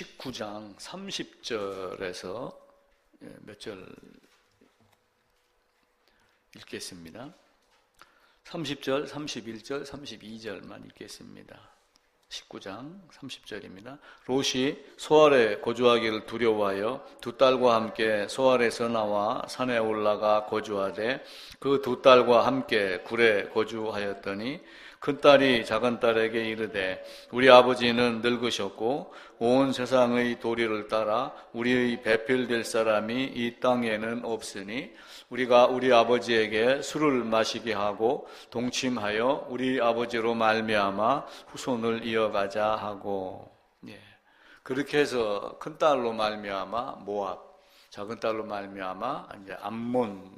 19장 30절에서 몇 절 읽겠습니다. 30절, 31절, 32절만 읽겠습니다. 19장 30절입니다. 롯이 소알에 거주하기를 두려워하여 두 딸과 함께 소알에서 나와 산에 올라가 거주하되 그 두 딸과 함께 굴에 거주하였더니 큰딸이 작은딸에게 이르되 우리 아버지는 늙으셨고 온 세상의 도리를 따라 우리의 배필될 사람이 이 땅에는 없으니 우리가 우리 아버지에게 술을 마시게 하고 동침하여 우리 아버지로 말미암아 후손을 이어가자 하고, 그렇게 해서 큰딸로 말미암아 모압, 작은딸로 말미암아 이제 암몬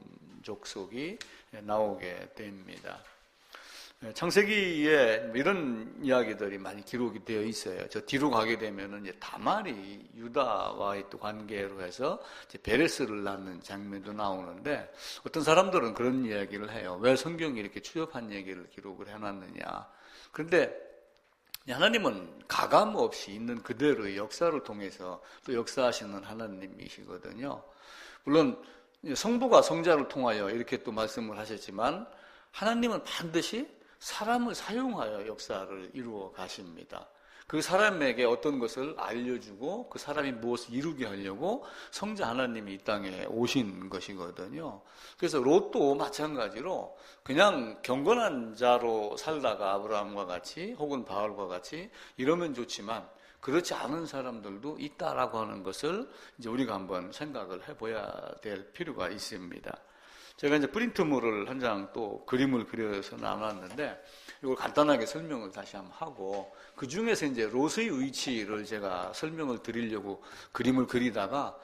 족속이 나오게 됩니다. 창세기에 이런 이야기들이 많이 기록이 되어 있어요. 저 뒤로 가게 되면은 이제 다말이 유다와의 또 관계로 해서 이제 베레스를 낳는 장면도 나오는데, 어떤 사람들은 그런 이야기를 해요. 왜 성경이 이렇게 추접한 얘기를 기록을 해놨느냐. 그런데 하나님은 가감 없이 있는 그대로의 역사를 통해서 또 역사하시는 하나님이시거든요. 물론 성부가 성자를 통하여 이렇게 또 말씀을 하셨지만, 하나님은 반드시 사람을 사용하여 역사를 이루어 가십니다. 그 사람에게 어떤 것을 알려주고 그 사람이 무엇을 이루게 하려고 성자 하나님이 이 땅에 오신 것이거든요. 그래서 롯도 마찬가지로 그냥 경건한 자로 살다가 아브라함과 같이 혹은 바울과 같이 이러면 좋지만 그렇지 않은 사람들도 있다라고 하는 것을 이제 우리가 한번 생각을 해봐야 될 필요가 있습니다. 제가 이제 프린트물을 한 장 또 그림을 그려서 나눴는데, 이걸 간단하게 설명을 다시 한번 하고, 그 중에서 이제 롯의 위치를 제가 설명을 드리려고 그림을 그리다가,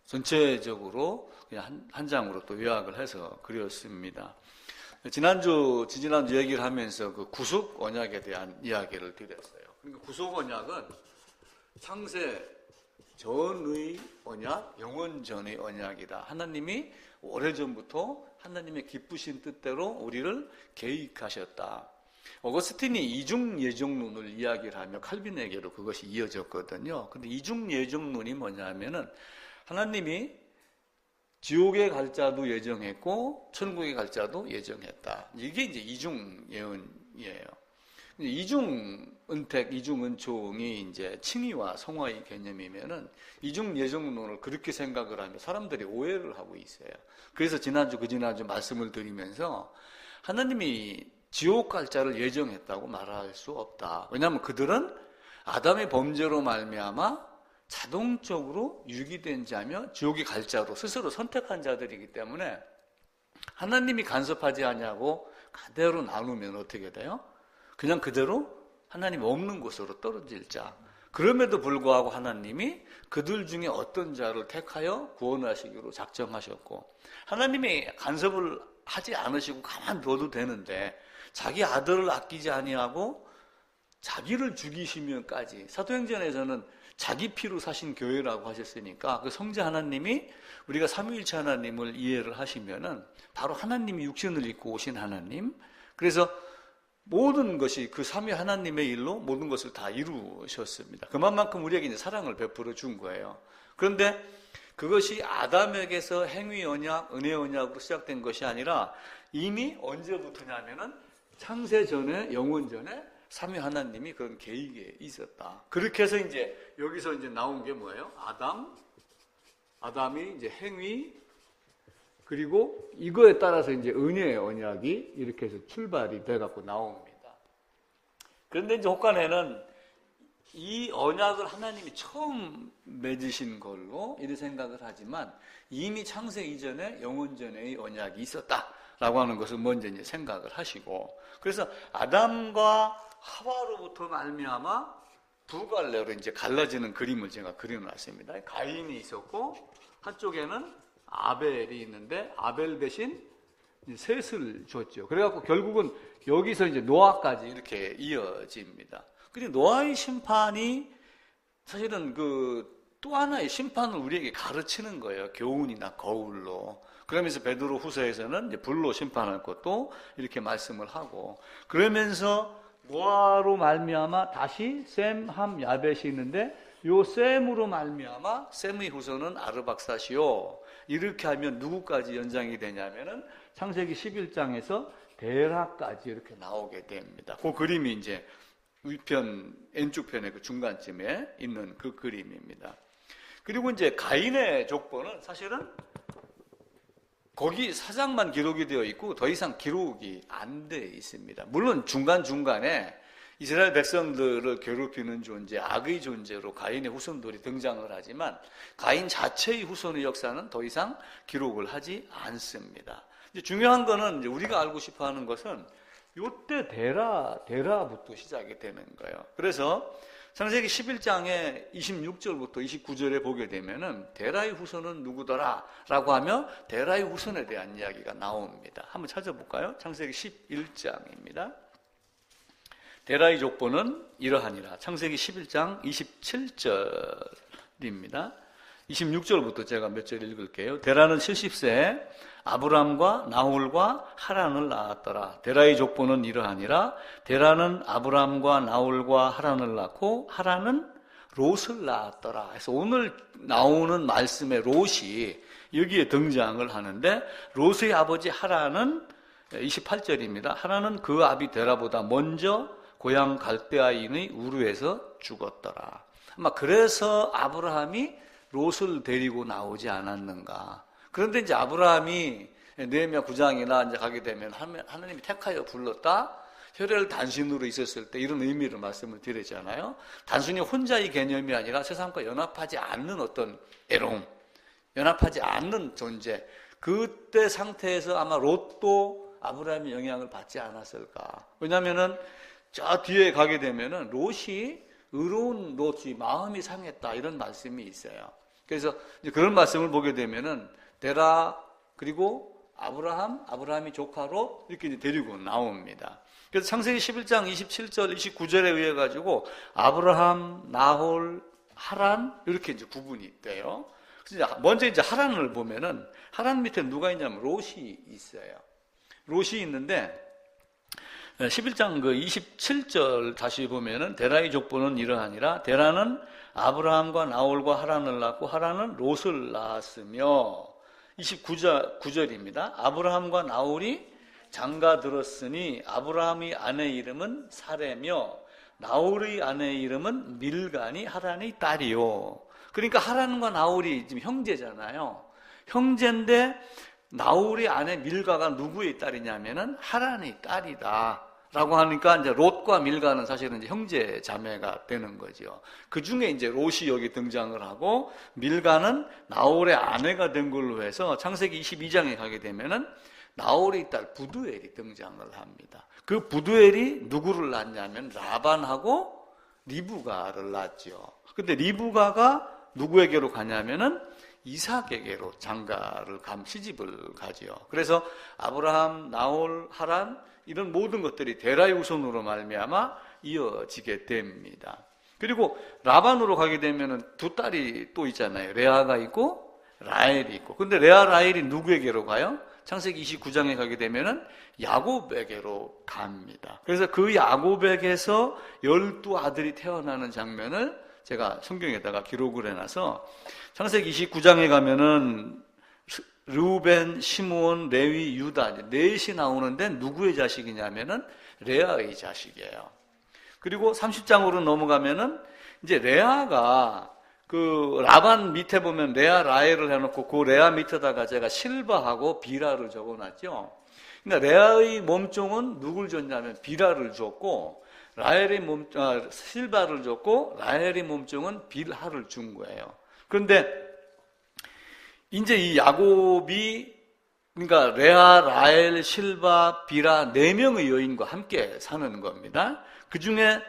전체적으로 그냥 한 장으로 또 요약을 해서 그렸습니다. 지지난주 얘기를 하면서 그 구속 언약에 대한 이야기를 드렸어요. 그러니까 구속 언약은 창세 전의 언약, 영원 전의 언약이다. 하나님이 오래전부터 하나님의 기쁘신 뜻대로 우리를 계획하셨다. 어거스틴이 이중 예정론을 이야기를 하며 칼빈에게로 그것이 이어졌거든요. 근데 이중 예정론이 뭐냐면은 하나님이 지옥에 갈 자도 예정했고 천국에 갈 자도 예정했다. 이게 이제 이중 예언이에요. 이중 은택, 이중 은총이 이제 칭의와 성화의 개념이면은 이중 예정론을 그렇게 생각을 하면 사람들이 오해를 하고 있어요. 그래서 지난주 말씀을 드리면서 하나님이 지옥 갈 자를 예정했다고 말할 수 없다. 왜냐하면 그들은 아담의 범죄로 말미암아 자동적으로 유기된 자며 지옥에 갈 자로 스스로 선택한 자들이기 때문에 하나님이 간섭하지 않냐고 그대로 나누면 어떻게 돼요? 그냥 그대로 하나님 없는 곳으로 떨어질 자. 그럼에도 불구하고 하나님이 그들 중에 어떤 자를 택하여 구원하시기로 작정하셨고, 하나님이 간섭을 하지 않으시고 가만둬도 되는데 자기 아들을 아끼지 아니하고 자기를 죽이시면까지, 사도행전에서는 자기 피로 사신 교회라고 하셨으니까 그 성자 하나님이 우리가 삼위일체 하나님을 이해를 하시면은 바로 하나님이 육신을 입고 오신 하나님. 그래서 모든 것이 그 삼위 하나님의 일로 모든 것을 다 이루셨습니다. 그만큼 우리에게 이제 사랑을 베풀어 준 거예요. 그런데 그것이 아담에게서 행위 언약, 은혜 언약으로 시작된 것이 아니라 이미 언제부터냐면은 창세 전에, 영원 전에 삼위 하나님이 그런 계획에 있었다. 그렇게 해서 이제 여기서 이제 나온 게 뭐예요? 아담이 이제 행위, 그리고 이거에 따라서 이제 은혜의 언약이 이렇게 해서 출발이 돼갖고 나옵니다. 그런데 이제 혹간에는 이 언약을 하나님이 처음 맺으신 걸로 이렇게 생각을 하지만 이미 창세 이전에 영원전의 언약이 있었다라고 하는 것을 먼저 이제 생각을 하시고, 그래서 아담과 하와로부터 말미암아 두 갈래로 이제 갈라지는 그림을 제가 그려놨습니다. 가인이 있었고 한쪽에는 아벨이 있는데 아벨 대신 셋을 줬죠. 그래갖고 결국은 여기서 이제 노아까지 이렇게 이어집니다. 근데 노아의 심판이 사실은 그 또 하나의 심판을 우리에게 가르치는 거예요. 교훈이나 거울로. 그러면서 베드로 후서에서는 이제 불로 심판할 것도 이렇게 말씀을 하고, 그러면서 노아로 말미암아 다시 셈, 함, 야벳이 있는데 요 셈으로 말미암아 셈의 후손은 아르박사시요. 이렇게 하면 누구까지 연장이 되냐면은 창세기 11장에서 데라까지 이렇게 나오게 됩니다. 그 그림이 이제 위편 N축편의 그 중간쯤에 있는 그 그림입니다. 그리고 이제 가인의 족보는 사실은 거기 사장만 기록이 되어 있고 더 이상 기록이 안 돼 있습니다. 물론 중간중간에 이스라엘 백성들을 괴롭히는 존재, 악의 존재로 가인의 후손들이 등장을 하지만 가인 자체의 후손의 역사는 더 이상 기록을 하지 않습니다. 이제 중요한 거는 이제 우리가 알고 싶어 하는 것은 요때 데라부터 시작이 되는 거예요. 그래서 창세기 11장에 26절부터 29절에 보게 되면은 데라의 후손은 누구더라? 라고 하며 데라의 후손에 대한 이야기가 나옵니다. 한번 찾아볼까요? 창세기 11장입니다. 데라의 족보는 이러하니라. 창세기 11장 27절입니다. 26절부터 제가 몇 절 읽을게요. 데라는 70세에 아브람과 나홀과 하란을 낳았더라. 데라의 족보는 이러하니라. 데라는 아브람과 나홀과 하란을 낳고 하란은 롯을 낳았더라. 그래서 오늘 나오는 말씀의 롯이 여기에 등장을 하는데 롯의 아버지 하란은 28절입니다. 하란은 그 아비 데라보다 먼저 고향 갈대아인의 우르에서 죽었더라. 아마 그래서 아브라함이 롯을 데리고 나오지 않았는가. 그런데 이제 아브라함이 느헤미야 9장이나 이제 가게 되면 하나님이 택하여 불렀다. 혈혈 단신으로 있었을 때 이런 의미로 말씀을 드렸잖아요. 단순히 혼자의 개념이 아니라 세상과 연합하지 않는 어떤 애로움, 연합하지 않는 존재. 그때 상태에서 아마 롯도 아브라함의 영향을 받지 않았을까. 왜냐하면은 저 뒤에 가게 되면은 롯이 의로운 롯이 마음이 상했다 이런 말씀이 있어요. 그래서 이제 그런 말씀을 보게 되면은 데라 그리고 아브라함이 조카 롯 이렇게 이제 데리고 나옵니다. 그래서 창세기 11장 27절 29절에 의해 가지고 아브라함, 나홀, 하란 이렇게 이제 구분이 돼요. 그래서 먼저 이제 하란을 보면은 하란 밑에 누가 있냐면 롯이 있어요. 롯이 있는데 11장 그 27절 다시 보면은 데라의 족보는 이러하니라. 데라는 아브라함과 나홀과 하란을 낳고 하란은 롯을 낳았으며 29절입니다. 아브라함과 나홀이 장가들었으니 아브라함의 아내 이름은 사레며 나홀의 아내 이름은 밀가니 하란의 딸이요. 그러니까 하란과 나홀이 지금 형제잖아요. 형제인데 나홀의 아내 밀가가 누구의 딸이냐면은 하란의 딸이다. 라고 하니까 이제 롯과 밀가는 사실은 이제 형제 자매가 되는 거죠. 그 중에 이제 롯이 여기 등장을 하고 밀가는 나홀의 아내가 된 걸로 해서 창세기 22장에 가게 되면은 나홀의 딸 부두엘이 등장을 합니다. 그 부두엘이 누구를 낳냐면 라반하고 리브가를 낳았죠. 근데 리브가가 누구에게로 가냐면은 이삭에게로 장가를 시집을 가지요. 그래서 아브라함, 나홀, 하란 이런 모든 것들이 데라의 후손으로 말미암아 이어지게 됩니다. 그리고 라반으로 가게 되면은 두 딸이 또 있잖아요. 레아가 있고 라헬이 있고. 근데 레아, 라헬이 누구에게로 가요? 창세기 29장에 가게 되면은 야곱에게로 갑니다. 그래서 그 야곱에게서 12아들이 태어나는 장면을 제가 성경에다가 기록을 해놔서 창세기 29장에 가면은 르우벤, 시므온, 레위, 유다 넷이 나오는데 누구의 자식이냐면은 레아의 자식이에요. 그리고 30장으로 넘어가면은 이제 레아가 그 라반 밑에 보면 레아, 라헬을 해놓고 그 레아 밑에다가 제가 실바하고 비라를 적어놨죠. 그러니까 레아의 몸종은 누굴 줬냐면 비라를 줬고 라헬의 실바를 줬고 라헬의 몸종은 빌하를 준 거예요. 그런데 이제 이 야곱이 그러니까 레아, 라헬, 실바, 비라 4명의 여인과 함께 사는 겁니다. 그 중에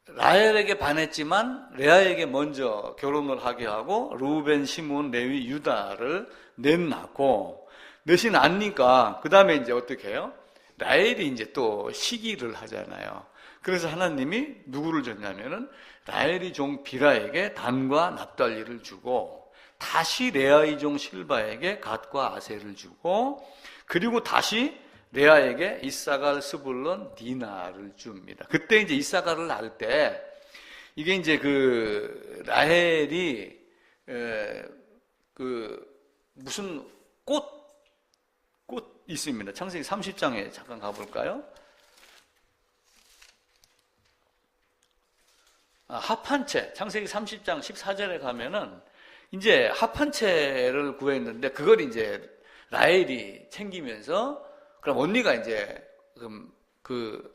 라헬에게 반했지만 레아에게 먼저 결혼을 하게 하고 루벤, 시므온, 레위, 유다를 넷 낳고 넷이 낳으니까 그 다음에 이제 어떻게 해요? 라헬이 이제 또 시기를 하잖아요. 그래서 하나님이 누구를 줬냐면은 라헬의 종 비라에게 단과 납달리를 주고 다시 레아의 종 실바에게 갓과 아셀을 주고 그리고 다시 레아에게 이사갈, 스불론, 디나를 줍니다. 그때 이제 이사갈을 낳을 때 이게 이제 그 라헬이 그 무슨 꽃 있습니다. 창세기 30장에 잠깐 가볼까요? 합한채, 창세기 30장 14절에 가면은 이제 합한채를 구했는데 그걸 이제 라헬이 챙기면서 그럼 언니가 이제 그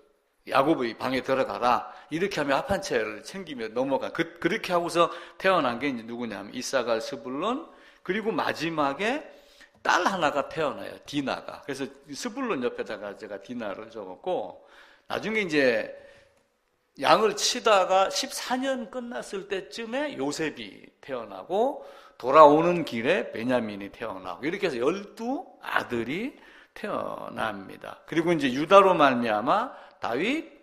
야곱의 방에 들어가라 이렇게 하면 합한채를 챙기며 넘어가. 그렇게 하고서 태어난 게 이제 누구냐면 이사갈, 스불론, 그리고 마지막에 딸 하나가 태어나요. 디나가. 그래서 스불론 옆에다가 제가 디나를 적었고, 나중에 이제 양을 치다가 14년 끝났을 때쯤에 요셉이 태어나고, 돌아오는 길에 베냐민이 태어나고, 이렇게 해서 12아들이 태어납니다. 그리고 이제 유다로 말미암아 다윗,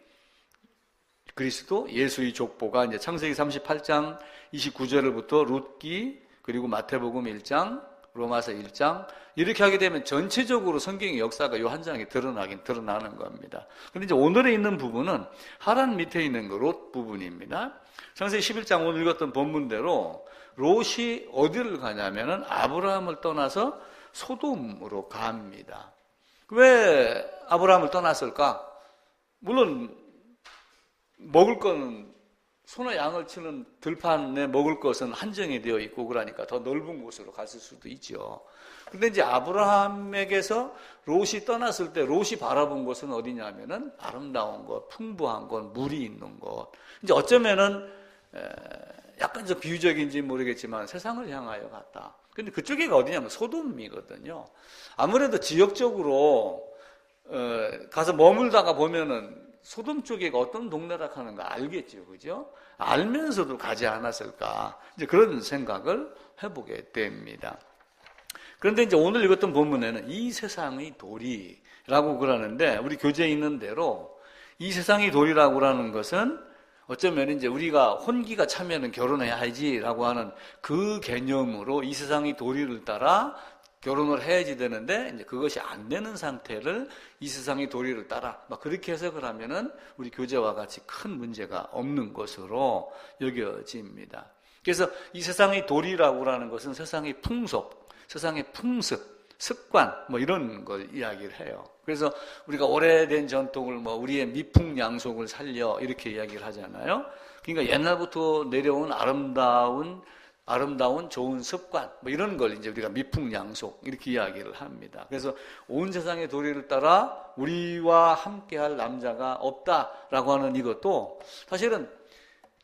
그리스도, 예수의 족보가 이제 창세기 38장 29절부터 룻기, 그리고 마태복음 1장, 로마서 1장 이렇게 하게 되면 전체적으로 성경의 역사가 이 한 장에 드러나는 겁니다. 그런데 이제 오늘에 있는 부분은 하란 밑에 있는 그 롯 부분입니다. 창세기 11장 오늘 읽었던 본문대로 롯이 어디를 가냐면은 아브라함을 떠나서 소돔으로 갑니다. 왜 아브라함을 떠났을까? 물론 먹을 거는 소나 양을 치는 들판에 먹을 것은 한정이 되어 있고 그러니까 더 넓은 곳으로 갔을 수도 있죠. 근데 이제 아브라함에게서 롯이 떠났을 때 롯이 바라본 곳은 어디냐면은 아름다운 곳, 풍부한 곳, 물이 있는 곳. 이제 어쩌면은 약간 좀 비유적인지 모르겠지만 세상을 향하여 갔다. 근데 그쪽에가 어디냐면 소돔이거든요. 아무래도 지역적으로 가서 머물다가 보면은 소돔 쪽에가 어떤 동네라 하는 거 알겠죠, 그죠? 알면서도 가지 않았을까? 이제 그런 생각을 해보게 됩니다. 그런데 이제 오늘 읽었던 본문에는 이 세상의 도리라고 그러는데, 우리 교재에 있는 대로 이 세상의 도리라고 하는 것은 어쩌면 이제 우리가 혼기가 차면은 결혼해야지라고 하는 그 개념으로 이 세상의 도리를 따라 결혼을 해야지 되는데, 이제 그것이 안 되는 상태를 이 세상의 도리를 따라 막 그렇게 해석을 하면은 우리 교재와 같이 큰 문제가 없는 것으로 여겨집니다. 그래서 이 세상의 도리라고 하는 것은 세상의 풍속, 세상의 풍습, 습관 뭐 이런 걸 이야기를 해요. 그래서 우리가 오래된 전통을 뭐 우리의 미풍양속을 살려 이렇게 이야기를 하잖아요. 그러니까 옛날부터 내려온 아름다운 좋은 습관 뭐 이런 걸 이제 우리가 미풍양속 이렇게 이야기를 합니다. 그래서 온 세상의 도리를 따라 우리와 함께할 남자가 없다라고 하는 이것도 사실은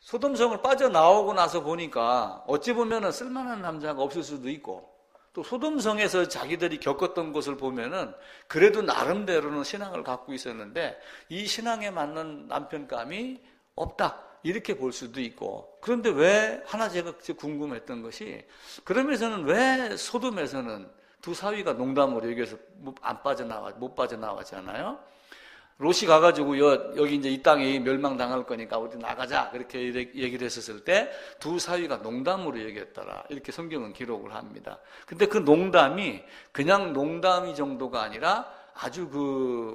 소돔성을 빠져나오고 나서 보니까 어찌 보면은 쓸만한 남자가 없을 수도 있고, 또 소돔성에서 자기들이 겪었던 것을 보면은 그래도 나름대로는 신앙을 갖고 있었는데 이 신앙에 맞는 남편감이 없다 이렇게 볼 수도 있고. 그런데 왜 하나 제가 궁금했던 것이, 그러면서는 왜 소돔에서는 두 사위가 농담으로 여기서 못 빠져나왔잖아요. 롯이 가가지고 여기 이제 이 땅이 멸망당할 거니까 어디 나가자 그렇게 얘기를 했었을 때 두 사위가 농담으로 얘기했더라 이렇게 성경은 기록을 합니다. 근데 그 농담이 그냥 농담이 정도가 아니라 아주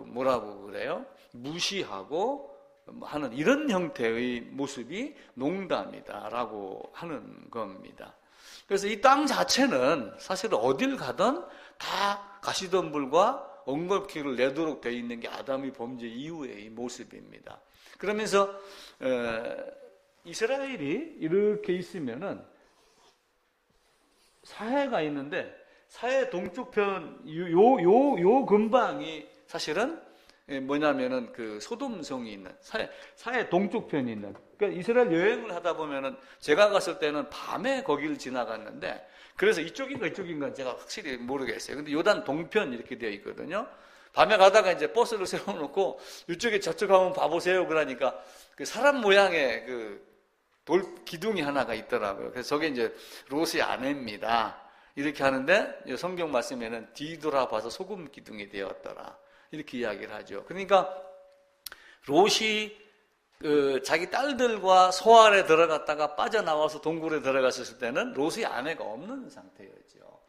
뭐라고 그래요? 무시하고 하는 이런 형태의 모습이 농담이다라고 하는 겁니다. 그래서 이 땅 자체는 사실 어딜 가든 다 가시덤불과 엉겅퀴를 내도록 되어 있는 게 아담의 범죄 이후의 모습입니다. 그러면서 이스라엘이 이렇게 있으면은 사해가 있는데 사해 동쪽편 요 근방이 사실은 뭐냐면은 그 소돔성이 있는 사해 동쪽편이 있는, 그러니까 이스라엘 여행을 하다 보면은 제가 갔을 때는 밤에 거기를 지나갔는데, 그래서 이쪽인가 제가 확실히 모르겠어요. 근데 요단 동편 이렇게 되어 있거든요. 밤에 가다가 이제 버스를 세워놓고 이쪽에 저쪽 한번 봐보세요. 그러니까 그 사람 모양의 그 돌 기둥이 하나가 있더라고요. 그래서 저게 이제 롯의 아내입니다. 이렇게 하는데 성경 말씀에는 뒤돌아봐서 소금 기둥이 되었더라 이렇게 이야기를 하죠. 그러니까 롯이 자기 딸들과 소알에 들어갔다가 빠져나와서 동굴에 들어갔을 때는 롯의 아내가 없는 상태였죠.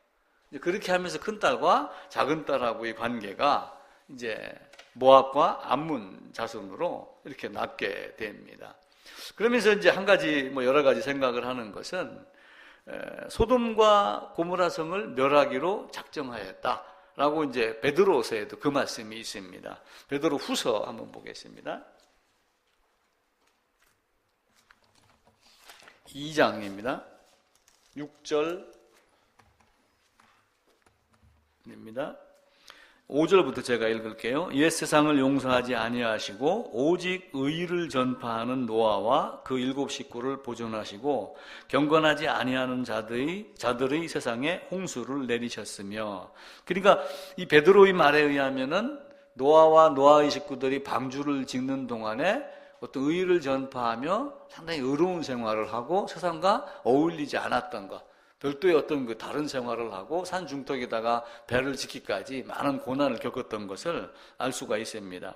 그렇게 하면서 큰딸과 작은딸하고의 관계가 이제 모압과 암몬 자손으로 이렇게 낳게 됩니다. 그러면서 이제 한 가지 여러 가지 생각을 하는 것은 소돔과 고모라 성을 멸하기로 작정하였다라고 이제 베드로서에도 그 말씀이 있습니다. 베드로 후서 한번 보겠습니다. 2장입니다. 6절입니다. 5절부터 제가 읽을게요. 옛 세상을 용서하지 아니하시고 오직 의를 전파하는 노아와 그 7 식구를 보존하시고 경건하지 아니하는 자들의 세상에 홍수를 내리셨으며. 그러니까 이 베드로의 말에 의하면은 노아와 노아의 식구들이 방주를 짓는 동안에 어떤 의를 전파하며 상당히 의로운 생활을 하고 세상과 어울리지 않았던 것, 별도의 어떤 그 다른 생활을 하고 산 중턱에다가 배를 짓기까지 많은 고난을 겪었던 것을 알 수가 있습니다.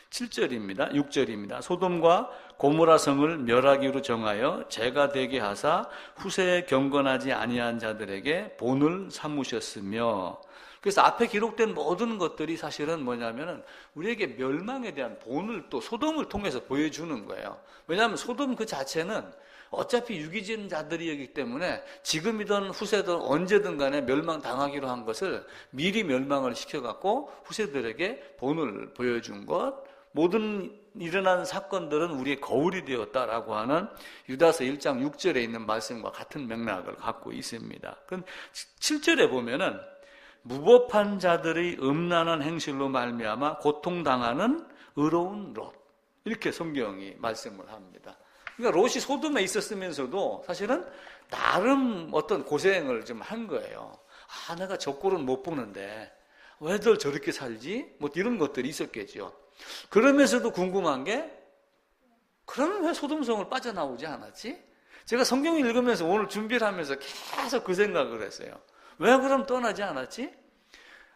7절입니다. 6절입니다. 소돔과 고모라 성을 멸하기로 정하여 죄가 되게 하사 후세에 경건하지 아니한 자들에게 본을 삼으셨으며. 그래서 앞에 기록된 모든 것들이 사실은 뭐냐면은 우리에게 멸망에 대한 본을 또 소돔을 통해서 보여주는 거예요. 왜냐하면 소돔 그 자체는 어차피 유기진 자들이기 때문에 지금이든 후세든 언제든 간에 멸망당하기로 한 것을 미리 멸망을 시켜갖고 후세들에게 본을 보여준 것, 모든 일어난 사건들은 우리의 거울이 되었다라고 하는 유다서 1장 6절에 있는 말씀과 같은 맥락을 갖고 있습니다. 그럼 7절에 보면은 무법한 자들의 음란한 행실로 말미암아 고통당하는 의로운 롯, 이렇게 성경이 말씀을 합니다. 그러니까 롯이 소돔에 있었으면서도 사실은 나름 어떤 고생을 좀 한 거예요. 내가 저 꼴은 못 보는데 왜들 저렇게 살지? 이런 것들이 있었겠죠. 그러면서도 궁금한 게, 그러면 왜 소돔성을 빠져나오지 않았지? 제가 성경을 읽으면서 오늘 준비를 하면서 계속 그 생각을 했어요. 왜 그럼 떠나지 않았지?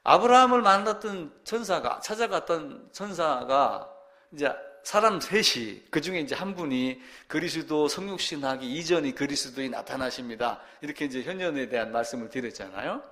아브라함을 만났던 천사가, 찾아갔던 천사가 이제 사람 셋이, 그 중에 이제 한 분이 그리스도 성육신 하기 이전이 그리스도에 나타나십니다. 이렇게 이제 현년에 대한 말씀을 드렸잖아요.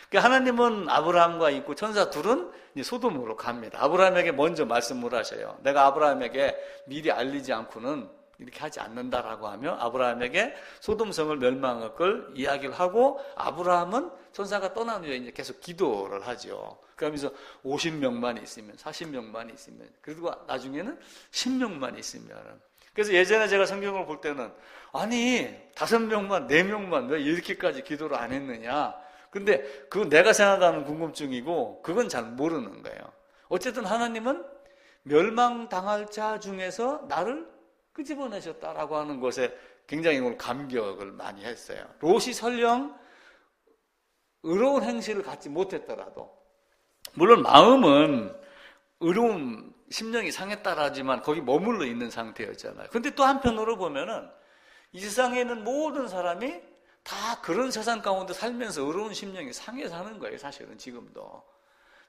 그러니까 하나님은 아브라함과 있고 천사 둘은 이제 소돔으로 갑니다. 아브라함에게 먼저 말씀을 하셔요. 내가 아브라함에게 미리 알리지 않고는 이렇게 하지 않는다라고 하며 아브라함에게 소돔성을 멸망할 걸 이야기를 하고, 아브라함은 천사가 떠난 후에 이제 계속 기도를 하죠. 그러면서 50명만 있으면, 40명만 있으면, 그리고 나중에는 10명만 있으면. 그래서 예전에 제가 성경을 볼 때는 아니 5명만 4명만 왜 이렇게까지 기도를 안 했느냐. 근데 그건 내가 생각하는 궁금증이고 그건 잘 모르는 거예요. 어쨌든 하나님은 멸망당할 자 중에서 나를 끄집어내셨다라고 하는 것에 굉장히 오늘 감격을 많이 했어요. 롯이 설령 의로운 행실을 갖지 못했더라도, 물론 마음은 의로운 심령이 상했다라지만 거기 머물러 있는 상태였잖아요. 근데 또 한편으로 보면은 이 세상에 있는 모든 사람이 다 그런 세상 가운데 살면서 의로운 심령이 상해 사는 거예요. 사실은 지금도.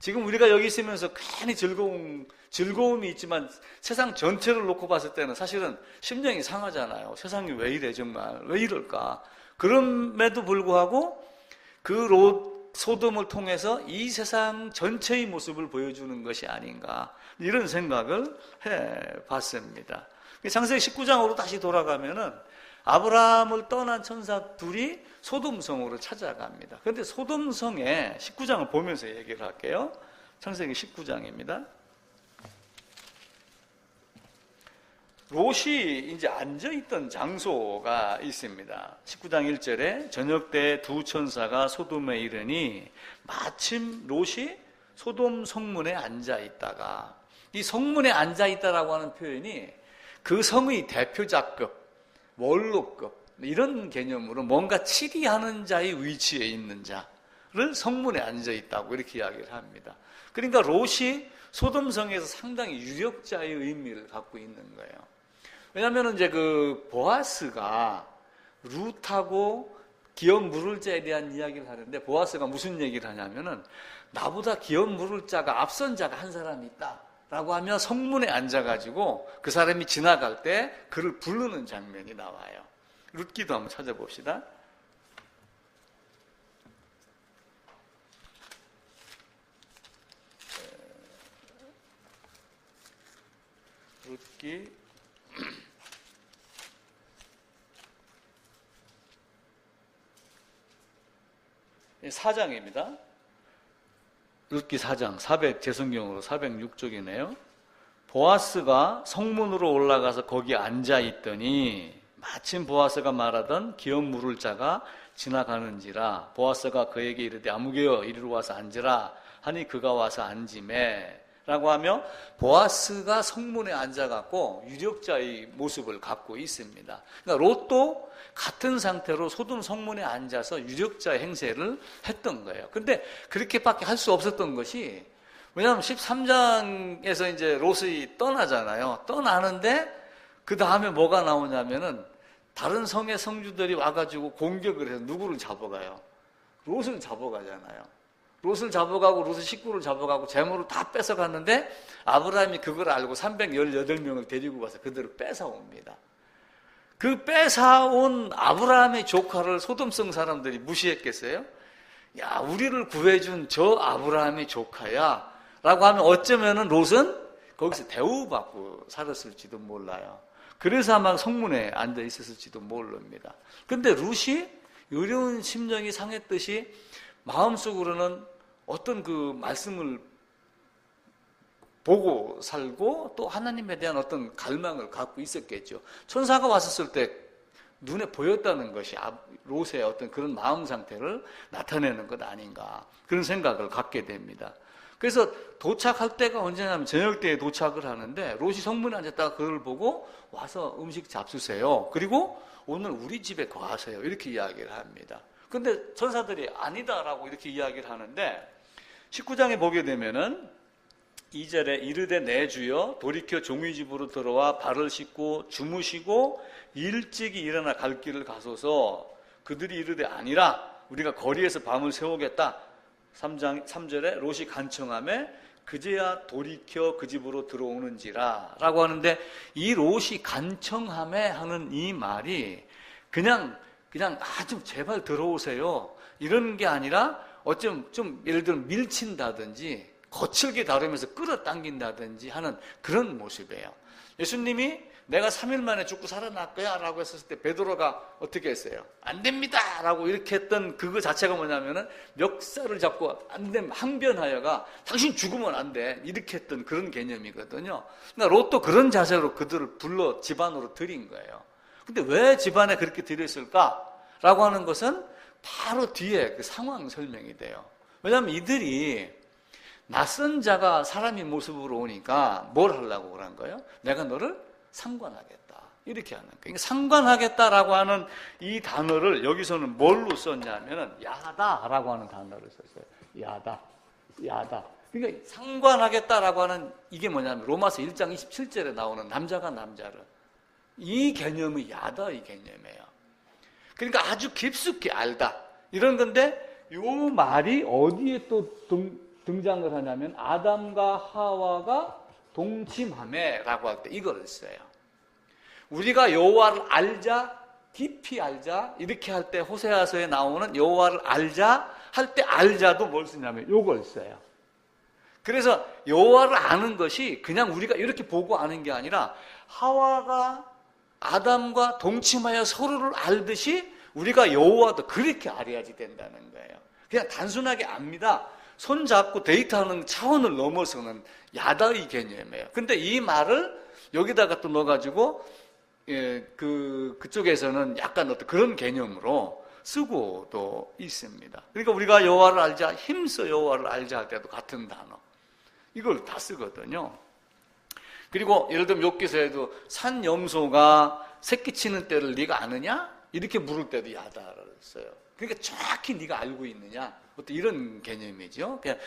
지금 우리가 여기 있으면서 괜히 즐거움이 있지만 세상 전체를 놓고 봤을 때는 사실은 심령이 상하잖아요. 세상이 왜 이래 정말, 왜 이럴까. 그럼에도 불구하고 그 롯 소돔을 통해서 이 세상 전체의 모습을 보여주는 것이 아닌가, 이런 생각을 해봤습니다. 창세기 19장으로 다시 돌아가면은 아브라함을 떠난 천사 둘이 소돔성으로 찾아갑니다. 그런데 소돔성의 19장을 보면서 얘기를 할게요. 창세기 19장입니다. 롯이 이제 앉아있던 장소가 있습니다. 19장 1절에 저녁 때 두 천사가 소돔에 이르니 마침 롯이 소돔 성문에 앉아있다가, 이 성문에 앉아있다라고 하는 표현이 그 성의 대표자급, 원로급, 이런 개념으로 뭔가 치리하는 자의 위치에 있는 자를 성문에 앉아있다고 이렇게 이야기를 합니다. 그러니까 롯이 소돔성에서 상당히 유력자의 의미를 갖고 있는 거예요. 왜냐하면 이제 그 보아스가 룻하고 기업 물을 자에 대한 이야기를 하는데, 보아스가 무슨 얘기를 하냐면은 나보다 기업 물을 자가 앞선 자가 한 사람이 있다 라고 하며 성문에 앉아가지고 그 사람이 지나갈 때 그를 부르는 장면이 나와요. 룻기도 한번 찾아봅시다. 4장입니다. 룻기 4장, 제 성경으로 406쪽이네요. 보아스가 성문으로 올라가서 거기 앉아 있더니 마침 보아스가 말하던 기업 물을 자가 지나가는지라. 보아스가 그에게 이르되 아무개여 이리로 와서 앉으라 하니 그가 와서 앉으매 라고 하며 보아스가 성문에 앉아갖고 유력자의 모습을 갖고 있습니다. 그러니까 롯도 같은 상태로 소돔 성문에 앉아서 유력자 행세를 했던 거예요. 근데 그렇게밖에 할 수 없었던 것이, 왜냐하면 13장에서 이제 롯이 떠나잖아요. 떠나는데 그 다음에 뭐가 나오냐면은 다른 성의 성주들이 와가지고 공격을 해서 누구를 잡아가요? 롯을 잡아가잖아요. 롯을 잡아가고 롯의 식구를 잡아가고 재물을 다 뺏어갔는데 아브라함이 그걸 알고 318명을 데리고 가서 그들을 뺏어옵니다. 그 뺏어온 아브라함의 조카를 소돔성 사람들이 무시했겠어요? 야, 우리를 구해준 저 아브라함의 조카야 라고 하면 어쩌면은 롯은 거기서 대우받고 살았을지도 몰라요. 그래서 아마 성문에 앉아 있었을지도 모릅니다. 근데 룻이 어려운 심정이 상했듯이 마음속으로는 어떤 그 말씀을 보고 살고 또 하나님에 대한 어떤 갈망을 갖고 있었겠죠. 천사가 왔었을 때 눈에 보였다는 것이 롯의 어떤 그런 마음 상태를 나타내는 것 아닌가, 그런 생각을 갖게 됩니다. 그래서 도착할 때가 언제냐면 저녁 때에 도착을 하는데 롯이 성문에 앉았다가 그걸 보고 와서 음식 잡수세요. 그리고 오늘 우리 집에 거하세요. 이렇게 이야기를 합니다. 근데 천사들이 아니다라고 이렇게 이야기를 하는데 19장에 보게 되면은 2절에 이르되 내 주여 돌이켜 종의 집으로 들어와 발을 씻고 주무시고 일찍이 일어나 갈 길을 가소서. 그들이 이르되 아니라 우리가 거리에서 밤을 새우겠다. 3절에 롯이 간청하매 그제야 돌이켜 그 집으로 들어오는지라 라고 하는데, 이 롯이 간청하매 하는 이 말이 그냥 좀 제발 들어오세요 이런 게 아니라 어쩜 좀 예를 들면 밀친다든지 거칠게 다루면서 끌어당긴다든지 하는 그런 모습이에요. 예수님이 내가 3일 만에 죽고 살아날 거야 라고 했을 때 베드로가 어떻게 했어요? 안 됩니다 라고 이렇게 했던 그거 자체가 뭐냐면은 멱살을 잡고 안 되면 항변하여가 당신 죽으면 안 돼 이렇게 했던 그런 개념이거든요. 그러니까 롯도 그런 자세로 그들을 불러 집안으로 들인 거예요. 근데 왜 집안에 그렇게 들였을까? 라고 하는 것은 바로 뒤에 그 상황 설명이 돼요. 왜냐하면 이들이 낯선 자가 사람의 모습으로 오니까 뭘 하려고 그런 거예요? 내가 너를 상관하겠다. 이렇게 하는 거예요. 그러니까 상관하겠다라고 하는 이 단어를 여기서는 뭘로 썼냐면은 야다라고 하는 단어를 썼어요. 야다. 그러니까 상관하겠다라고 하는 이게 뭐냐면 로마서 1장 27절에 나오는 남자가 남자를, 이 개념이 야다 이 개념이에요. 그러니까 아주 깊숙이 알다 이런 건데, 이 말이 어디에 또 등장을 하냐면 아담과 하와가 동침하매라고 할 때 이걸 써요. 우리가 여호와를 알자, 깊이 알자 이렇게 할 때 호세아서에 나오는 여호와를 알자 할 때 알자도 뭘 쓰냐면 이걸 써요. 그래서 여호와를 아는 것이 그냥 우리가 이렇게 보고 아는 게 아니라 하와가 아담과 동침하여 서로를 알듯이 우리가 여호와도 그렇게 알아야지 된다는 거예요. 그냥 단순하게 압니다. 손잡고 데이트하는 차원을 넘어서는 야다의 개념이에요. 근데 이 말을 여기다가 또 넣어가지고 그쪽에서는 약간 어떤 그런 개념으로 쓰고도 있습니다. 그러니까 우리가 여호와를 알자, 힘써 여호와를 알자 할 때도 같은 단어 이걸 다 쓰거든요. 그리고 예를 들면 욥기서에도 산 염소가 새끼 치는 때를 네가 아느냐? 이렇게 물을 때도 야다를 써요. 그러니까 정확히 네가 알고 있느냐? 어떤 이런 개념이죠. 그냥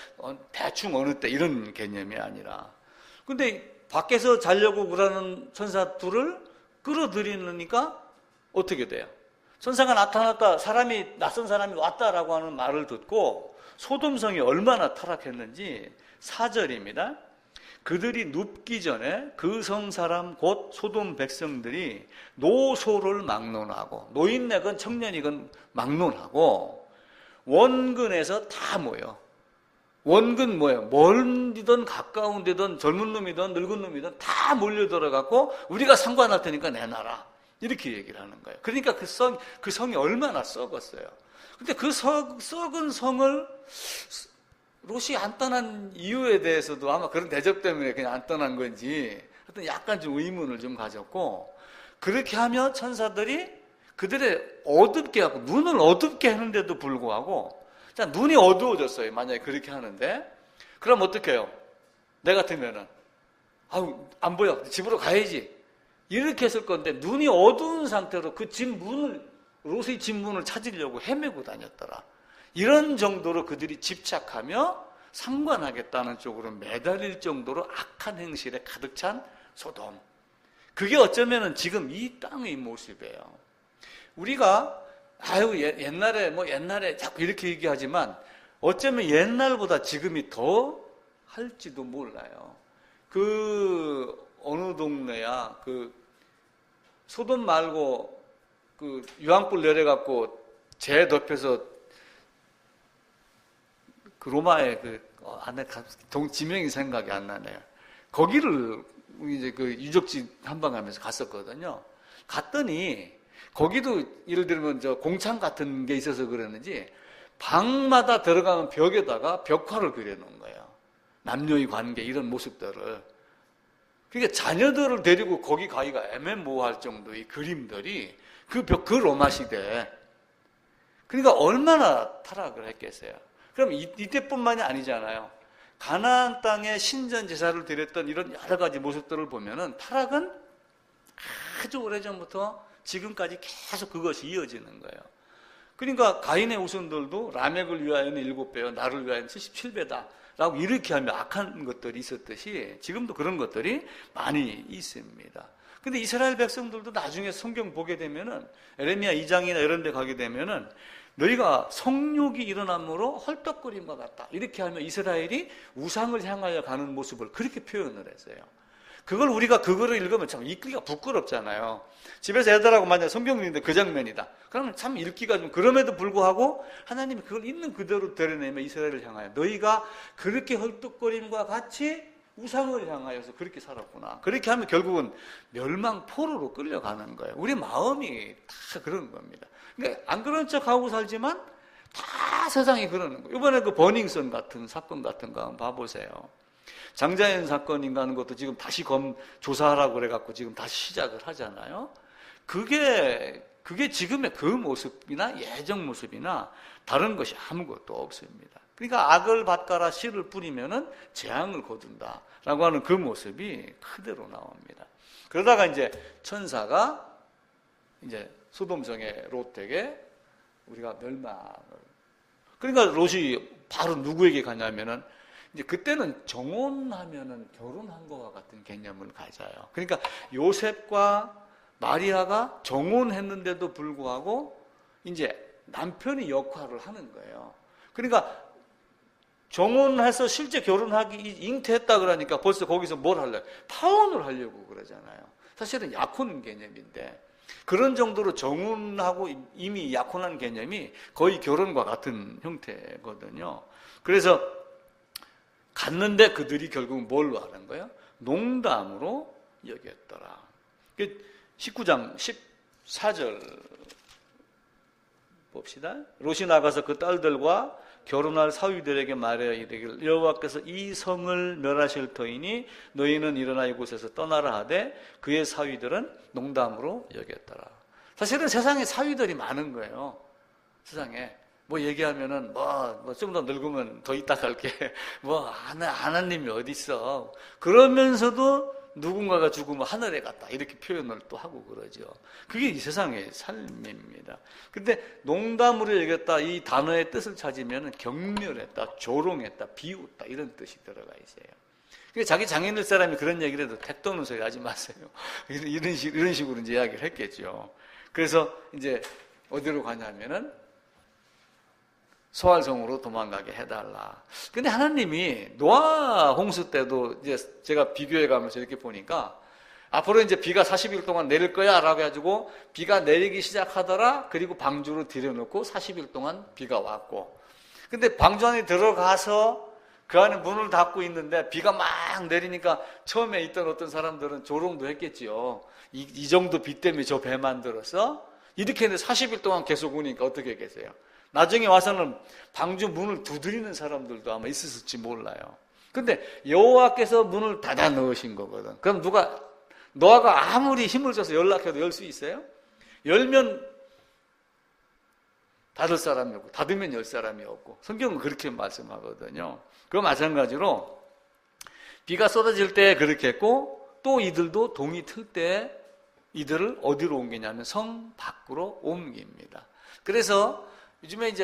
대충 어느 때 이런 개념이 아니라. 근데 밖에서 자려고 그러는 천사 둘을 끌어들이니까 어떻게 돼요? 천사가 나타났다, 낯선 사람이 왔다라고 하는 말을 듣고 소돔성이 얼마나 타락했는지 4절입니다. 그들이 눕기 전에 그 성 사람 곧 소돔 백성들이 노소를 막론하고, 노인네건 청년이건 막론하고 원근에서 다 모여. 원근 뭐예요? 멀디든 가까운 데든 젊은 놈이든 늙은 놈이든 다 몰려들어갖고 우리가 상관할 테니까 내놔라 이렇게 얘기를 하는 거예요. 그러니까 그 성이 얼마나 썩었어요. 근데 그 썩은 성을 롯이 안 떠난 이유에 대해서도 아마 그런 대접 때문에 그냥 안 떠난 건지 하여튼 약간 좀 의문을 좀 가졌고, 그렇게 하면 천사들이 그들의 어둡게 하고 눈을 어둡게 하는데도 불구하고, 자, 눈이 어두워졌어요. 만약에 그렇게 하는데 그럼 어떻게 해요? 내 같으면은 아우 안 보여, 집으로 가야지 이렇게 했을 건데, 눈이 어두운 상태로 그 집 문을, 롯의 집 문을 찾으려고 헤매고 다녔더라. 이런 정도로 그들이 집착하며 상관하겠다는 쪽으로 매달릴 정도로 악한 행실에 가득 찬 소돔. 그게 어쩌면은 지금 이 땅의 모습이에요. 우리가 옛날에 자꾸 이렇게 얘기하지만 어쩌면 옛날보다 지금이 더 할지도 몰라요. 그 어느 동네야, 그 소돔 말고 그 유황불 내려갖고 재 덮여서 그 로마의 안에 지명이 생각이 안 나네요. 거기를 이제 그 유적지 한방하면서 갔었거든요. 갔더니 거기도 예를 들면 저 공창 같은 게 있어서 그러는지 방마다 들어가면 벽에다가 벽화를 그려놓은 거예요. 남녀의 관계 이런 모습들을. 그러니까 자녀들을 데리고 거기 가기가 애매모호할 정도의 그림들이 그 로마 시대에. 그러니까 얼마나 타락을 했겠어요. 그럼 이때뿐만이 아니잖아요. 가나안 땅에 신전 제사를 드렸던 이런 여러 가지 모습들을 보면은 타락은 아주 오래전부터 지금까지 계속 그것이 이어지는 거예요. 그러니까 가인의 후손들도 라멕을 위하여는 7배요, 나를 위하여는 77배다 라고 이렇게 하면 악한 것들이 있었듯이 지금도 그런 것들이 많이 있습니다. 근데 이스라엘 백성들도 나중에 성경 보게 되면은 에레미야 2장이나 이런 데 가게 되면은 너희가 성욕이 일어남으로 헐떡거림과 같다 이렇게 하면 이스라엘이 우상을 향하여 가는 모습을 그렇게 표현을 했어요. 그걸 우리가 그거를 읽으면 참 읽기가 부끄럽잖아요. 집에서 애들하고 만약 성경 읽는데 그 장면이다. 그러면 참 읽기가 좀, 그럼에도 불구하고 하나님이 그걸 있는 그대로 드러내면 이스라엘을 향하여 너희가 그렇게 헐떡거림과 같이 우상을 향하여서 그렇게 살았구나. 그렇게 하면 결국은 멸망포로로 끌려가는 거예요. 우리 마음이 다 그런 겁니다. 그러니까 안 그런 척하고 살지만 다 세상이 그러는 거예요. 이번에 그 버닝썬 같은 사건 같은 거 한번 봐보세요. 장자연 사건인가 하는 것도 지금 다시 조사하라고 그래갖고 지금 다시 시작을 하잖아요. 그게 지금의 그 모습이나 예전 모습이나 다른 것이 아무것도 없습니다. 그러니까 악을 밭가라 씨를 뿌리면은 재앙을 거둔다라고 하는 그 모습이 그대로 나옵니다. 그러다가 이제 천사가 이제 소돔성의 롯에게 우리가 멸망을. 그러니까 롯이 바로 누구에게 가냐면은 이제 그때는 정혼하면은 결혼한 것과 같은 개념을 가져요. 그러니까 요셉과 마리아가 정혼했는데도 불구하고 이제 남편이 역할을 하는 거예요. 그러니까 정혼해서 실제 결혼하기 잉태했다 그러니까 벌써 거기서 뭘 하려고? 파혼을 하려고 그러잖아요. 사실은 약혼 개념인데 그런 정도로 정혼하고 이미 약혼한 개념이 거의 결혼과 같은 형태거든요. 그래서 갔는데 그들이 결국 뭘로 하는 거예요? 농담으로 여겼더라. 19장 14절 봅시다. 롯이 나가서 그 딸들과 결혼할 사위들에게 말하여 이르기를 여호와께서 이 성을 멸하실 터이니 너희는 일어나 이곳에서 떠나라 하되 그의 사위들은 농담으로 여겼더라. 사실은 세상에 사위들이 많은 거예요. 세상에 뭐 얘기하면은 좀 더 늙으면 더 이따 갈게. 하나님이 어디 있어? 그러면서도 누군가가 죽으면 하늘에 갔다 이렇게 표현을 또 하고 그러죠. 그게 이 세상의 삶입니다. 근데 농담으로 얘기했다 이 단어의 뜻을 찾으면 경멸했다, 조롱했다, 비웃다 이런 뜻이 들어가 있어요. 그러니까 자기 장인들 사람이 그런 얘기를 해도 택도는 소리 하지 마세요. 이런 식으로 이제 이야기를 했겠죠. 그래서 이제 어디로 가냐면은 소알성으로 도망가게 해달라. 근데 하나님이 노아 홍수 때도 이제 제가 비교해 가면서 이렇게 보니까 앞으로 이제 비가 40일 동안 내릴 거야 라고 해가지고 비가 내리기 시작하더라. 그리고 방주로 들여놓고 40일 동안 비가 왔고. 근데 방주 안에 들어가서 그 안에 문을 닫고 있는데 비가 막 내리니까 처음에 있던 어떤 사람들은 조롱도 했겠지요. 이 정도 비 때문에 저 배 만들었어? 이렇게 했는데 40일 동안 계속 오니까 어떻게 계세요? 나중에 와서는 방주 문을 두드리는 사람들도 아마 있었을지 몰라요. 근데 여호와께서 문을 닫아 넣으신 거거든. 그럼 노아가 아무리 힘을 줘서 연락해도 열 수 있어요? 열면 닫을 사람이 없고 닫으면 열 사람이 없고 성경은 그렇게 말씀하거든요. 그 마찬가지로 비가 쏟아질 때 그렇게 했고 또 이들도 동이 틀 때 이들을 어디로 옮기냐면 성 밖으로 옮깁니다. 그래서 요즘에 이제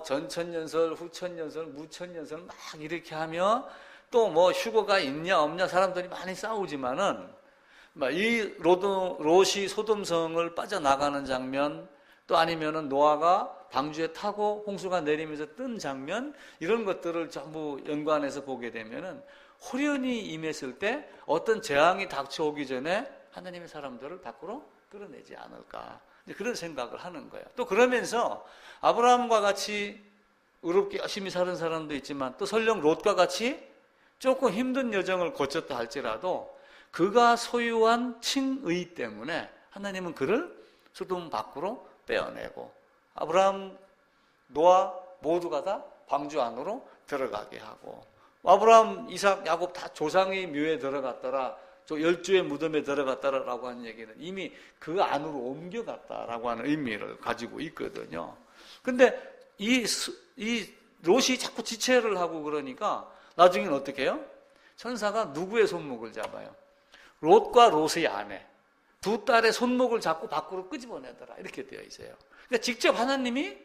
전천년설, 후천년설, 무천년설 막 이렇게 하며 또 휴거가 있냐 없냐 사람들이 많이 싸우지만은 이 롯이 소돔성을 빠져나가는 장면 또 아니면은 노아가 방주에 타고 홍수가 내리면서 뜬 장면 이런 것들을 전부 연관해서 보게 되면은 호련히 임했을 때 어떤 재앙이 닥쳐오기 전에 하나님의 사람들을 밖으로 끌어내지 않을까 그런 생각을 하는 거예요. 또 그러면서 아브라함과 같이 의롭게 열심히 사는 사람도 있지만 또 설령 롯과 같이 조금 힘든 여정을 거쳤다 할지라도 그가 소유한 칭의 때문에 하나님은 그를 소돔 밖으로 빼어내고 아브라함, 노아 모두가 다 방주 안으로 들어가게 하고 아브라함, 이삭, 야곱 다 조상의 묘에 들어갔더라 저 열주의 무덤에 들어갔다라고 하는 얘기는 이미 그 안으로 옮겨갔다라고 하는 의미를 가지고 있거든요. 근데 이 롯이 자꾸 지체를 하고 그러니까 나중에는 어떻게 해요? 천사가 누구의 손목을 잡아요? 롯과 롯의 아내 두 딸의 손목을 잡고 밖으로 끄집어내더라 이렇게 되어 있어요. 그러니까 직접 하나님이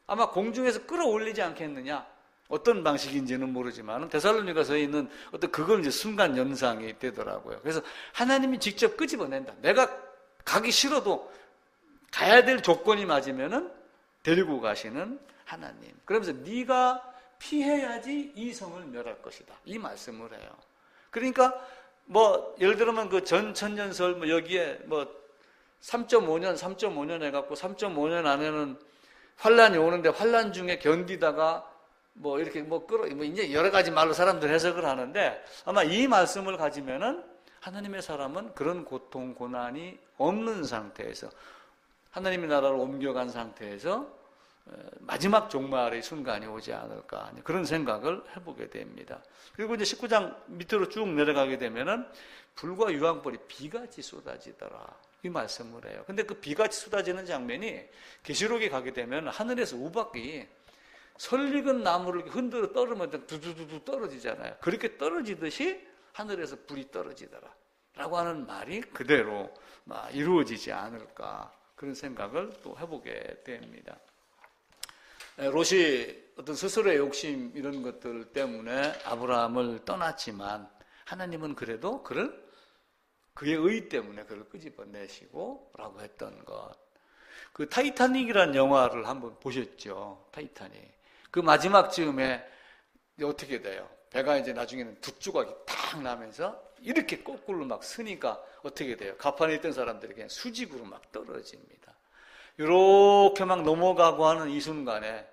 아마 공중에서 끌어올리지 않겠느냐 어떤 방식인지는 모르지만 데살로니가서에 있는 어떤 그건 이제 순간 연상이 되더라고요. 그래서 하나님이 직접 끄집어낸다. 내가 가기 싫어도 가야 될 조건이 맞으면은 데리고 가시는 하나님. 그러면서 네가 피해야지 이 성을 멸할 것이다. 이 말씀을 해요. 그러니까 예를 들면 그 전천년설 여기에 3.5년 해갖고 3.5년 안에는 환란이 오는데 환란 중에 견디다가 이렇게 이제 여러 가지 말로 사람들 해석을 하는데 아마 이 말씀을 가지면은 하나님의 사람은 그런 고통, 고난이 없는 상태에서 하나님의 나라로 옮겨간 상태에서 마지막 종말의 순간이 오지 않을까 그런 생각을 해보게 됩니다. 그리고 이제 19장 밑으로 쭉 내려가게 되면은 불과 유황불이 비같이 쏟아지더라 이 말씀을 해요. 근데 그 비같이 쏟아지는 장면이 계시록에 가게 되면 하늘에서 우박이 설익은 나무를 흔들어 떨으면 두두두두 떨어지잖아요. 그렇게 떨어지듯이 하늘에서 불이 떨어지더라 라고 하는 말이 그대로 이루어지지 않을까 그런 생각을 또 해보게 됩니다. 롯이 어떤 스스로의 욕심 이런 것들 때문에 아브라함을 떠났지만 하나님은 그래도 그의 의 때문에 그를 끄집어내시고 라고 했던 것. 그 타이타닉이라는 영화를 한번 보셨죠? 타이타닉. 그 마지막 즈음에 어떻게 돼요? 배가 이제 나중에는 두 조각이 탁 나면서 이렇게 거꾸로 막 쓰니까 어떻게 돼요? 가판에 있던 사람들이 그냥 수직으로 막 떨어집니다. 이렇게 막 넘어가고 하는 이 순간에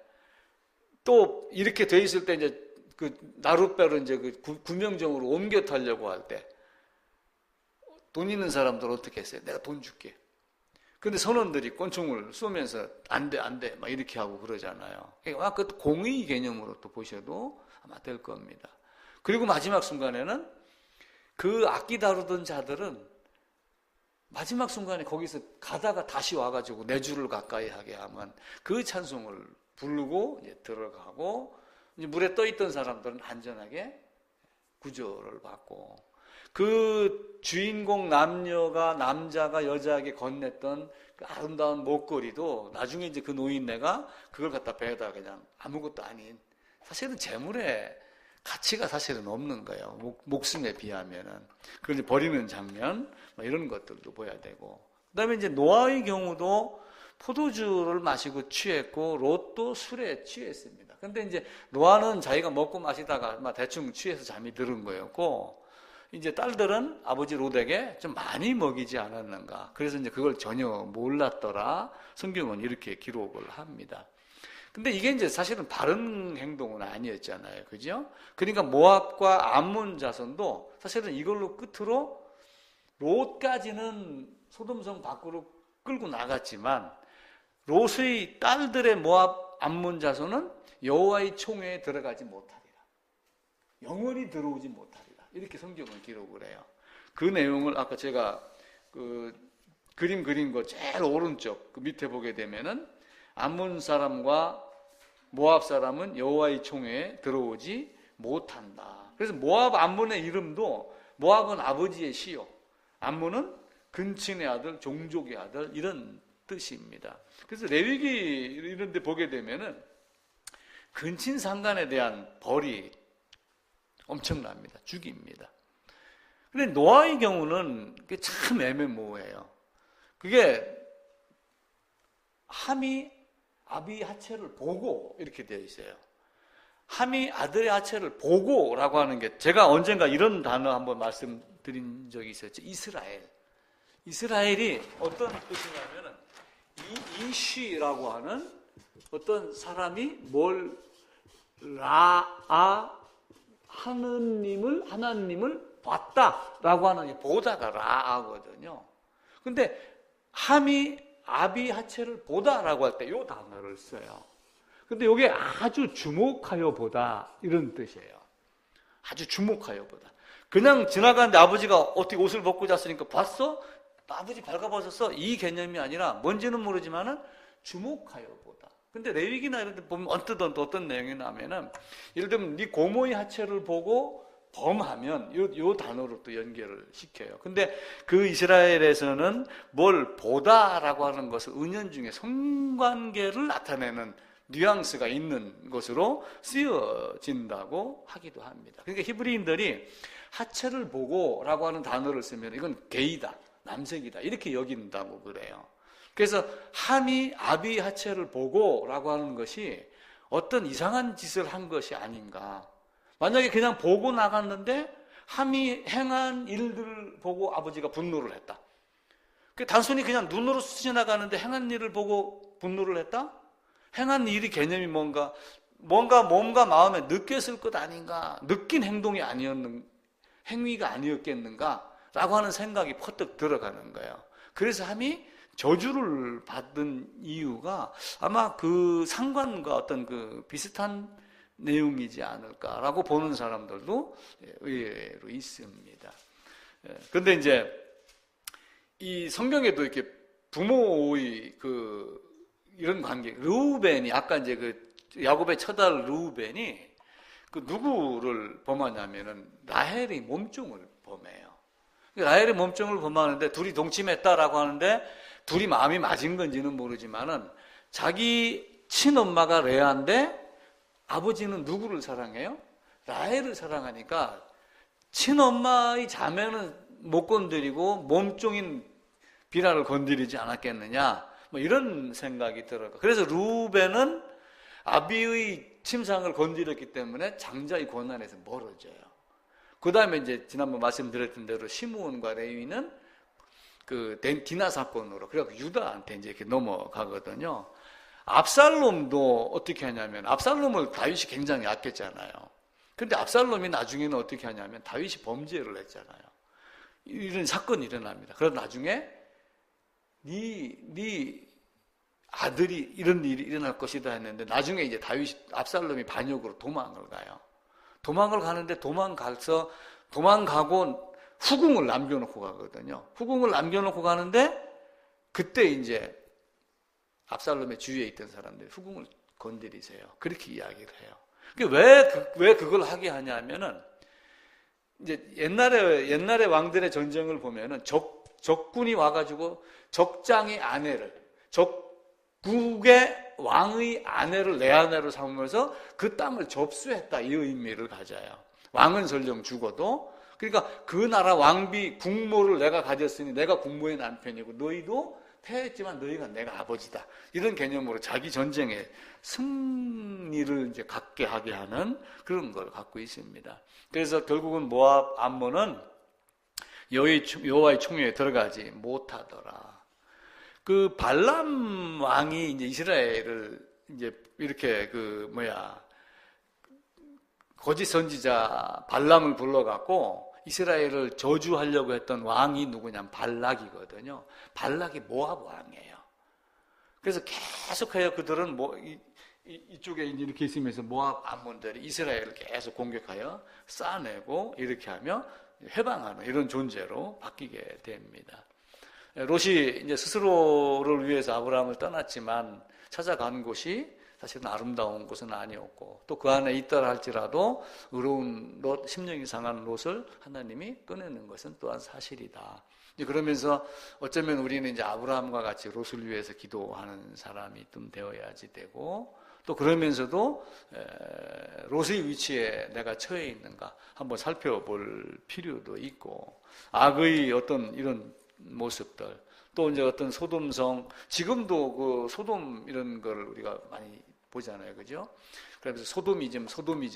또 이렇게 돼 있을 때 이제 그 나룻배로 이제 그 구명정으로 옮겨 타려고 할 때 돈 있는 사람들 어떻게 했어요? 내가 돈 줄게. 근데 선원들이 권총을 쏘면서 안 돼 막 이렇게 하고 그러잖아요. 그러니까 그것도 공의 개념으로 또 보셔도 아마 될 겁니다. 그리고 마지막 순간에는 그 악기 다루던 자들은 마지막 순간에 거기서 가다가 다시 와가지고 내 주를 가까이 하게 하면 그 찬송을 부르고 이제 들어가고 이제 물에 떠 있던 사람들은 안전하게 구조를 받고 그 주인공 남자가 여자에게 건넸던 그 아름다운 목걸이도 나중에 이제 그 노인네가 그걸 갖다 배에다 그냥 아무것도 아닌 사실은 재물의 가치가 사실은 없는 거예요. 목숨에 비하면은. 그걸 이제 버리는 장면, 이런 것들도 보여야 되고. 그 다음에 이제 노아의 경우도 포도주를 마시고 취했고, 롯도 술에 취했습니다. 근데 이제 노아는 자기가 먹고 마시다가 대충 취해서 잠이 들은 거였고, 이제 딸들은 아버지 롯에게 좀 많이 먹이지 않았는가. 그래서 이제 그걸 전혀 몰랐더라. 성경은 이렇게 기록을 합니다. 근데 이게 이제 사실은 바른 행동은 아니었잖아요. 그죠? 그러니까 모압과 암몬 자손도 사실은 이걸로 끝으로 롯까지는 소돔성 밖으로 끌고 나갔지만 롯의 딸들의 모압 암몬 자손은 여호와의 총회에 들어가지 못하리라. 영원히 들어오지 못하리라. 이렇게 성경은 기록을 해요. 그 내용을 아까 제가 그 그림 그린 거 제일 오른쪽 그 밑에 보게 되면은 암몬 사람과 모압 사람은 여호와의 총회에 들어오지 못한다. 그래서 모압 암몬의 이름도 모압은 아버지의 시요, 암몬은 근친의 아들, 종족의 아들 이런 뜻입니다. 그래서 레위기 이런 데 보게 되면은 근친 상간에 대한 벌이 엄청납니다. 죽입니다. 근데 노아의 경우는 참 애매모호해요. 그게 함이 아비의 하체를 보고 이렇게 되어 있어요. 함이 아들의 하체를 보고라고 하는 게 제가 언젠가 이런 단어 한번 말씀드린 적이 있었죠. 이스라엘이 어떤 뜻이냐면은 이쉬라고 하는 어떤 사람이 뭘 하나님을 봤다라고 하는 보다가 라거든요. 근데 함이 아비 하체를 보다라고 할 때 이 단어를 써요. 근데 이게 아주 주목하여 보다 이런 뜻이에요. 아주 주목하여 보다. 그냥 지나가는데 아버지가 어떻게 옷을 벗고 잤으니까 봤어? 아버지 발가벗었어? 이 개념이 아니라 뭔지는 모르지만은 주목하여 보다. 근데 레위기나 이런 데 보면 어떤 내용이 나면은 예를 들면 네 고모의 하체를 보고 범하면 요 단어로 또 연결을 시켜요. 근데 그 이스라엘에서는 뭘 보다라고 하는 것을 은연중에 성관계를 나타내는 뉘앙스가 있는 것으로 쓰여진다고 하기도 합니다. 그러니까 히브리인들이 하체를 보고라고 하는 단어를 쓰면 이건 게이다, 남색이다 이렇게 여긴다고 그래요. 그래서 함이 아비 하체를 보고라고 하는 것이 어떤 이상한 짓을 한 것이 아닌가. 만약에 그냥 보고 나갔는데 함이 행한 일들을 보고 아버지가 분노를 했다. 단순히 그냥 눈으로 스쳐나가는데 행한 일을 보고 분노를 했다? 행한 일이 개념이 뭔가 몸과 마음에 느꼈을 것 아닌가, 느낀 행동이 행위가 아니었겠는가 라고 하는 생각이 퍼뜩 들어가는 거예요. 그래서 함이 저주를 받은 이유가 아마 그 상관과 어떤 그 비슷한 내용이지 않을까라고 보는 사람들도 의외로 있습니다. 그런데 이제 이 성경에도 이렇게 부모의 이런 관계, 르우벤이 아까 이제 그 야곱의 첫아들 르우벤이 그 누구를 범하냐면은 라헬의 몸종을 범해요. 라헬의 몸종을 범하는데 둘이 동침했다라고 하는데 둘이 마음이 맞은 건지는 모르지만은 자기 친엄마가 레아인데 아버지는 누구를 사랑해요? 라헬을 사랑하니까 친엄마의 자매는 못 건드리고 몸종인 비라를 건드리지 않았겠느냐 뭐 이런 생각이 들어요. 그래서 루벤은 아비의 침상을 건드렸기 때문에 장자의 권한에서 멀어져요. 그 다음에 이제 지난번 말씀드렸던 대로 시므온과 레위는 그 디나 사건으로 그래서 유다한테 이제 이렇게 넘어가거든요. 압살롬도 어떻게 하냐면 압살롬을 다윗이 굉장히 아꼈잖아요. 그런데 압살롬이 나중에는 어떻게 하냐면 다윗이 범죄를 했잖아요. 이런 사건이 일어납니다. 그래서 나중에 네 아들이 이런 일이 일어날 것이다 했는데 나중에 이제 압살롬이 반역으로 도망을 가요. 도망을 가는데 도망가고 후궁을 남겨놓고 가거든요. 후궁을 남겨놓고 가는데 그때 이제 압살롬의 주위에 있던 사람들이 후궁을 건드리세요. 그렇게 이야기를 해요. 왜 그걸 하게 하냐면은 이제 옛날에 왕들의 전쟁을 보면은 적군이 와가지고 적장의 아내를 적국의 왕의 아내를 내 아내로 삼으면서 그 땅을 접수했다 이 의미를 가져요. 왕은 설령 죽어도 그러니까 그 나라 왕비 국모를 내가 가졌으니 내가 국모의 남편이고 너희도 패했지만 너희가 내가 아버지다. 이런 개념으로 자기 전쟁의 승리를 이제 갖게 하게 하는 그런 걸 갖고 있습니다. 그래서 결국은 모압 암몬은 여호와의 총회에 들어가지 못하더라. 그 발람 왕이 이제 이스라엘을 이제 이렇게 거짓 선지자 발람을 불러갖고 이스라엘을 저주하려고 했던 왕이 누구냐면 발락이거든요. 발락이 모압 왕이에요. 그래서 계속해요. 그들은 이쪽에 이렇게 있으면서 모압 암몬들이 이스라엘을 계속 공격하여 쌓아내고 이렇게 하며 해방하는 이런 존재로 바뀌게 됩니다. 롯이 이제 스스로를 위해서 아브라함을 떠났지만 찾아간 곳이 사실은 아름다운 곳은 아니었고 또 그 안에 있더라 할지라도 의로운 롯, 심령이 상한 롯을 하나님이 꺼내는 것은 또한 사실이다. 그러면서 어쩌면 우리는 이제 아브라함과 같이 롯을 위해서 기도하는 사람이 좀 되어야지 되고 또 그러면서도 롯의 위치에 내가 처해 있는가 한번 살펴볼 필요도 있고 악의 어떤 이런 모습들 또 이제 어떤 소돔성 지금도 그 소돔 이런 걸 우리가 많이 보잖아요, 그죠? 그래서 소돔이즘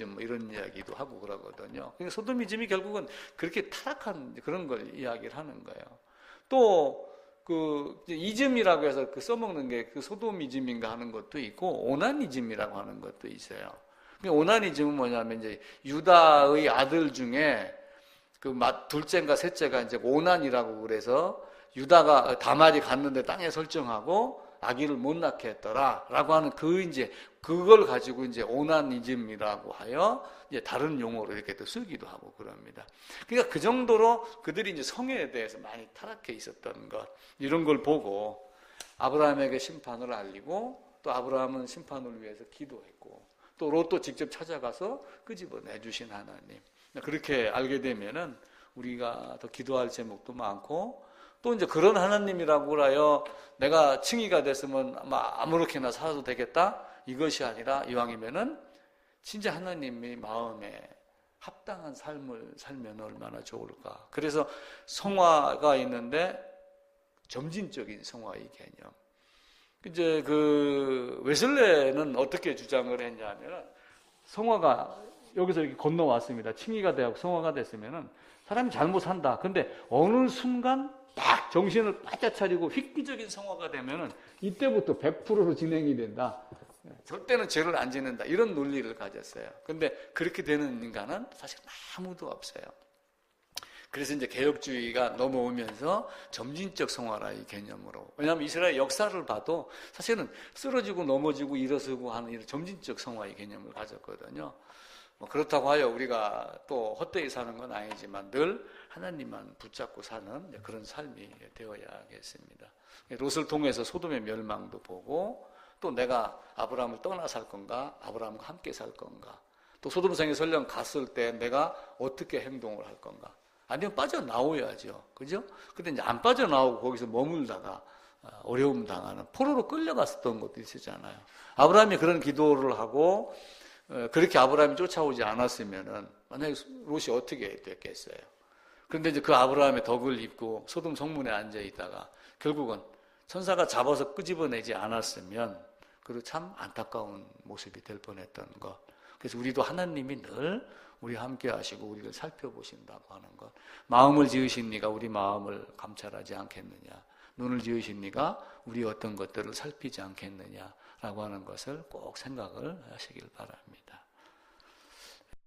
뭐 이런 이야기도 하고 그러거든요. 그러니까 소돔이즘이 결국은 그렇게 타락한 그런 걸 이야기를 하는 거예요. 또 그 이즘이라고 해서 그 써먹는 게 그 소돔이즘인가 하는 것도 있고 오나니즘이라고 하는 것도 있어요. 오나니즘은 뭐냐면 이제 유다의 아들 중에 그 둘째인가 셋째가 이제 오난이라고 그래서 유다가 다말이 갔는데 땅에 설정하고 아기를 못 낳게 했더라라고 하는 그걸 가지고 이제 오나니즘이라고 하여 이제 다른 용어로 이렇게 또 쓰기도 하고 그럽니다. 그러니까 그 정도로 그들이 이제 성에 대해서 많이 타락해 있었던 것 이런 걸 보고 아브라함에게 심판을 알리고 또 아브라함은 심판을 위해서 기도했고 또 롯도 직접 찾아가서 끄집어내 주신 하나님. 그렇게 알게 되면은 우리가 더 기도할 제목도 많고 또 이제 그런 하나님이라고 하여 내가 칭의가 됐으면 아무렇게나 살아도 되겠다 이것이 아니라 이왕이면은 진짜 하나님의 마음에 합당한 삶을 살면 얼마나 좋을까. 그래서 성화가 있는데 점진적인 성화의 개념. 이제 그 웨슬레는 어떻게 주장을 했냐면 성화가 여기서 이렇게 건너왔습니다. 칭의가 되고 성화가 됐으면은 사람이 잘못 산다. 근데 어느 순간 딱 정신을 바짝 차리고 획기적인 성화가 되면은 이때부터 100%로 진행이 된다. 절대는 죄를 안 짓는다. 이런 논리를 가졌어요. 근데 그렇게 되는 인간은 사실 아무도 없어요. 그래서 이제 개혁주의가 넘어오면서 점진적 성화라 이 개념으로. 왜냐하면 이스라엘 역사를 봐도 사실은 쓰러지고 넘어지고 일어서고 하는 이런 점진적 성화의 개념을 가졌거든요. 그렇다고 하여 우리가 또 헛되이 사는 건 아니지만 늘 하나님만 붙잡고 사는 그런 삶이 되어야겠습니다. 롯을 통해서 소돔의 멸망도 보고 또 내가 아브라함을 떠나 살 건가 아브라함과 함께 살 건가 또 소돔성에 설령 갔을 때 내가 어떻게 행동을 할 건가 아니면 빠져나오야죠. 그죠? 근데 이제 안 빠져나오고 거기서 머물다가 어려움 당하는 포로로 끌려갔었던 것도 있었잖아요. 아브라함이 그런 기도를 하고 그렇게 아브라함이 쫓아오지 않았으면은 만약에 롯이 어떻게 됐겠어요? 그런데 이제 그 아브라함의 덕을 입고 소돔 성문에 앉아 있다가 결국은 천사가 잡아서 끄집어내지 않았으면 그리고 참 안타까운 모습이 될 뻔했던 것. 그래서 우리도 하나님이 늘 우리와 함께 하시고 우리를 살펴보신다고 하는 것. 마음을 지으신 이가 우리 마음을 감찰하지 않겠느냐. 눈을 지으신 이가 우리 어떤 것들을 살피지 않겠느냐라고 하는 것을 꼭 생각을 하시길 바랍니다.